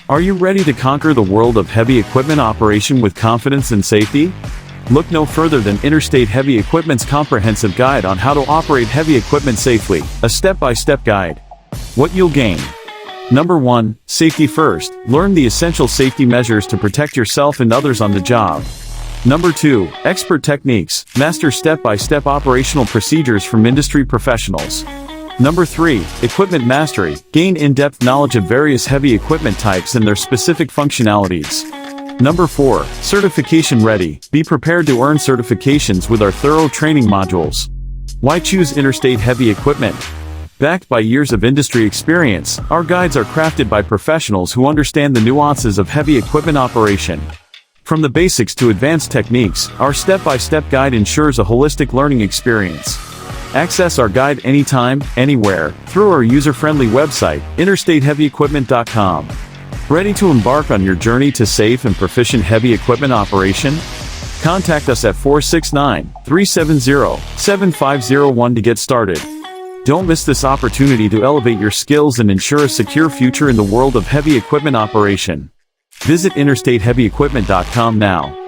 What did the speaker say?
Are you ready to conquer the world of heavy equipment operation with confidence and safety? Look no further than Interstate Heavy Equipment's comprehensive guide on how to operate heavy equipment safely, a step-by-step guide. What you'll gain. Number 1, safety first. Learn the essential safety measures to protect yourself and others on the job. Number 2, expert techniques. Master step-by-step operational procedures from industry professionals. Number 3, equipment mastery. Gain in-depth knowledge of various heavy equipment types and their specific functionalities. Number 4, certification ready. Be prepared to earn certifications with our thorough training modules. Why choose Interstate Heavy Equipment? Backed by years of industry experience, our guides are crafted by professionals who understand the nuances of heavy equipment operation. From the basics to advanced techniques, our step-by-step guide ensures a holistic learning experience. Access our guide anytime, anywhere, through our user-friendly website, interstateheavyequipment.com. Ready to embark on your journey to safe and proficient heavy equipment operation? Contact us at 469-370-7501 to get started. Don't miss this opportunity to elevate your skills and ensure a secure future in the world of heavy equipment operation. Visit interstateheavyequipment.com now.